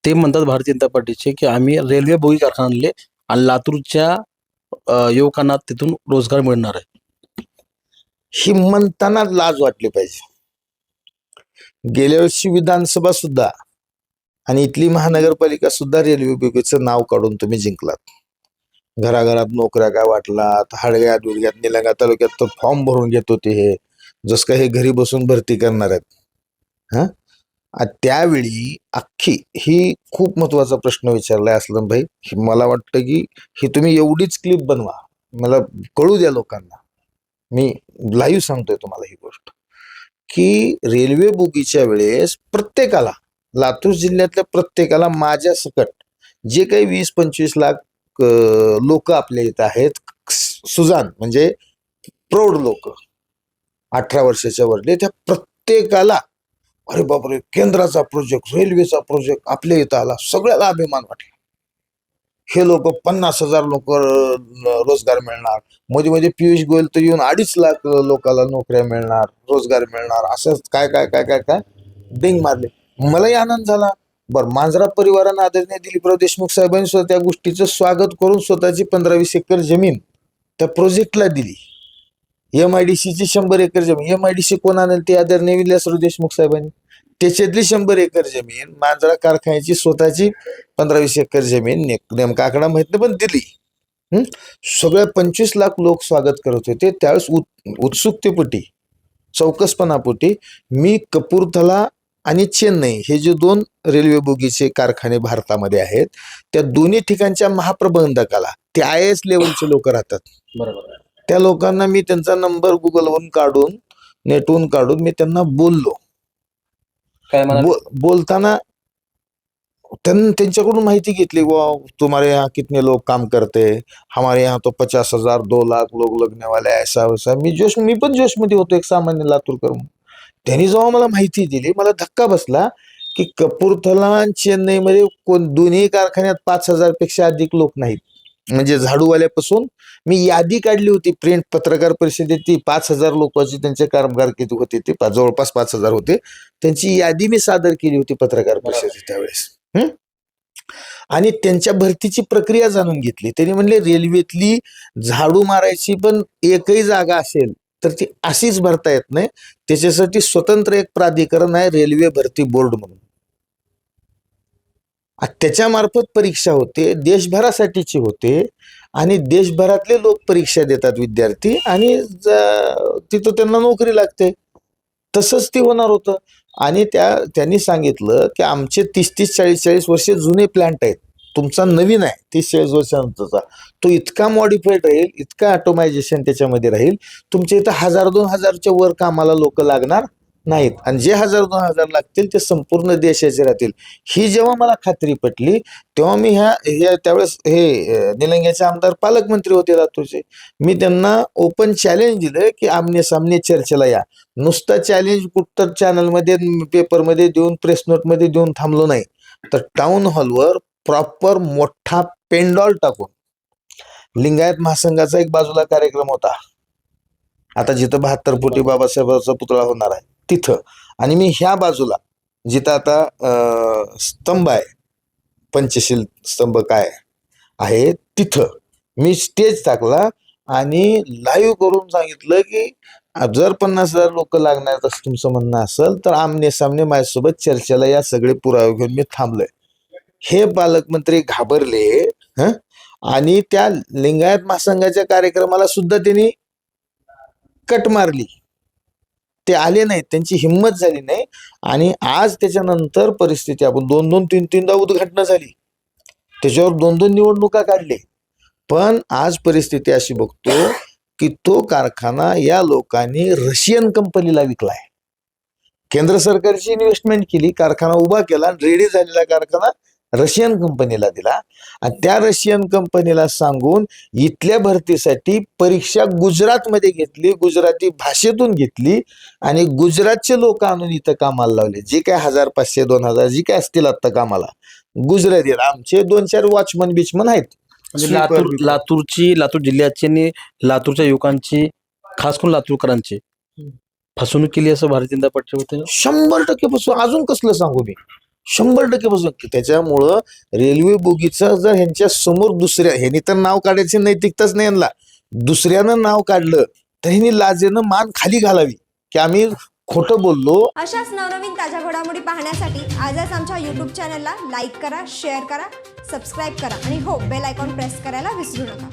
ते म्हणतात भारतीय जनता पार्टीचे की आम्ही रेल्वे बोगी कारखाना आणले आणि लातूरच्या युवकांना तिथून रोजगार मिळणार आहे. ही म्हणताना लाज वाटली पाहिजे. गेल्या वर्षी विधानसभा सुद्धा आणि इथली महानगरपालिका सुद्धा रेल्वे बोगीचं नाव काढून तुम्ही जिंकलात. घराघरात नोकऱ्या काय वाटलात, हाडग्यात बिडग्यात निलंगा तालुक्यात तर फॉर्म भरून घेत होते. हे जस काय हे घरी बसून भरती करणार आहेत. त्यावेळी अख्खी ही खूप महत्वाचा प्रश्न विचारलाय असलम भाई. मला वाटतं की ही तुम्ही एवढीच क्लिप बनवा, मला कळू द्या लोकांना. मी लाईव्ह सांगतोय तुम्हाला ही गोष्ट की रेल्वे बोगीच्या वेळेस प्रत्येकाला, लातूर जिल्ह्यातल्या प्रत्येकाला माझ्या सकट जे काही 20-25 लाख लोक आपल्या इथं आहेत, सुजान म्हणजे प्रौढ लोक 18 वर्षाच्या वरले, त्या प्रत्येकाला अरे बापरे केंद्राचा प्रोजेक्ट, रेल्वेचा प्रोजेक्ट आपल्या इथं आला, सगळ्याला अभिमान वाटला. हे लोक 50,000 लोक रोजगार मिळणार, मध्ये मध्ये पियुष गोयल तर येऊन 2.5 लाख लोकांना नोकऱ्या मिळणार, रोजगार मिळणार, असं काय काय काय काय काय डिंग मारले. मलाही आनंद झाला. बरं, मांजरा परिवारानं आदरणीय दिलीपराव देशमुख साहेबांनी स्वतः त्या गोष्टीचं स्वागत करून स्वतःची 15-20 एकर जमीन त्या प्रोजेक्टला दिली. MIDCची 100 एकर जमीन, MIDC कोण आणेल ते आदरणीय विलासराव देशमुख साहेबांनी, त्याच्यातली 100 एकर जमीन मांजरा कारखान्याची स्वतःची 15-20 एकर जमीन, नेमका आकडा माहित नाही पण दिली. सगळ्या 25 लाख लोक स्वागत करत होते. त्यावेळेस उत्सुकतेपोटी, चौकसपणापोटी मी कपूरथला आणि चेन्नई हे जे 2 रेल्वे बोगीचे कारखाने भारतामध्ये आहेत, त्या दोन्ही ठिकाणच्या महाप्रबंधकाला, ते IAS लेवलचे लोक राहतात, बरोबर, त्या लोकांना मी त्यांचा नंबर गुगलवरून काढून, नेटवरून काढून मी त्यांना बोललो. बोलताना त्यांच्याकडून माहिती घेतली. तुम्हारे यहाँ कितने लोग काम करते, हमारे यहाँ तो 50,000 2 लाख लोग लगने वाले, ऐसा वैसा. मी पण जोशमध्ये होतो, एक सामान्य लातूरकर म्हणून. त्यांनी जेव्हा मला माहिती दिली, मला धक्का बसला की कपूरथला आणि चेन्नईमध्ये दोन्ही कारखान्यात 5,000 पेक्षा अधिक लोक नाहीत. म्हणजे झाडूवाल्यापासून मी यादी काढली होती, प्रिंट पत्रकार परिषदेत ती 5,000 लोकांची त्यांचे कामगार किती होते, ते जवळपास 5,000 होते. त्यांची यादी मी सादर केली होती पत्रकार परिषदेत त्यावेळेस. आणि त्यांच्या भरतीची प्रक्रिया जाणून घेतली. त्यांनी म्हणले रेल्वेतली झाडू मारायची पण एकही जागा असेल तर ती अशीच भरता येत नाही, त्याच्यासाठी स्वतंत्र एक प्राधिकरण आहे, रेल्वे भरती बोर्ड म्हणून. त्याच्या मार्फत परीक्षा होते, देशभरासाठीची होते, आणि देशभरातले लोक परीक्षा देतात विद्यार्थी, आणि तिथं त्यांना नोकरी लागते. तसंच ते होणार होतं. आणि त्यांनी सांगितलं की आमचे 30-30, 40-40 वर्षे जुने प्लांट आहेत, तुमचा नवीन आहे 30-40 वर्षानंतरचा, तो इतका मॉडिफाईड राहील, इतका ऑटोमायझेशन त्याच्यामध्ये राहील, तुमच्या इथं 1000-2000च्या वर कामाला लोक लागणार नाहीत, आणि जे 1000-2000 लागतील ते संपूर्ण देशाचे राहतील. ही जेव्हा मला खात्री पटली, तेव्हा मी त्यावेळेस हे निलंग्याचे आमदार पालकमंत्री होते लातूरचे, मी त्यांना ओपन चॅलेंज दिलं की आमने सामने चर्चेला या. नुसतं चॅलेंज कुठं चॅनलमध्ये, पेपरमध्ये देऊन, प्रेस नोटमध्ये देऊन थांबलो नाही, तर टाउन हॉलवर प्रॉपर मोठा पेंडॉल टाकून, लिंगायत महासंघाचा एक बाजूला कार्यक्रम होता, आता जिथं 72 फुटी बाबासाहेबांचा पुतळा होणार आहे तिथं, आणि मी ह्या बाजूला जिथं आता स्तंभ आहे, पंचशील स्तंभ काय आहे, तिथं मी स्टेज टाकला आणि लाईव्ह करून सांगितलं की जर 50,000 लोक लागणार असं तुमचं म्हणणं असेल तर आमने सामने माझ्यासोबत चर्चेला या, सगळे पुरावे घेऊन मी थांबलोय. हे पालकमंत्री घाबरले. आणि त्या लिंगायत महासंघाच्या कार्यक्रमाला सुद्धा त्यांनी कट मारली, ते आले नाहीत, त्यांची हिंमत झाली नाही. आणि आज त्याच्यानंतर परिस्थिती, आपण 2-2, 3-3दा उद्घाटन झाली, त्याच्यावर 2-2 निवडणुका काढले, पण आज परिस्थिती अशी बघतो की तो कारखाना या लोकांनी रशियन कंपनीला विकलाय. केंद्र सरकारची इन्व्हेस्टमेंट केली, कारखाना उभा केला, रेडी झालेला कारखाना रशियन कंपनीला दिला, आणि त्या रशियन कंपनीला सांगून इथल्या भरतीसाठी परीक्षा गुजरातमध्ये घेतली, गुजराती भाषेतून घेतली, आणि गुजरातचे लोक आणून इथं कामाला लावले. जे काय 1500-2000 जी काय असतील आता कामाला, गुजराती आमचे 2-4 वॉचमन बिचमन आहेत. लातूर जिल्ह्याची आणि लातूरच्या युवकांची, खास करून लातूरकरांची फसवणूक केली असं भारतीय जनता पक्षाचे 100% फसवणूक. अजून कसलं सांगू मी, 100% बसून. त्याच्यामुळं रेल्वे बोगीचं जर ह्यांच्या समोर दुसऱ्या ह्यांनी तर नाव काढायची नैतिकताच नाही यांना, दुसऱ्यानं नाव काढलं तर ह्यांनी लाजेनं मान खाली घालावी की आम्ही खोटं बोललो. अशाच नवनवीन ताज्या घडामोडी पाहण्यासाठी आजच आमच्या YouTube चॅनलला लाईक करा, शेअर करा, सबस्क्राईब करा आणि हो बेल आयकॉन प्रेस करायला विसरू नका.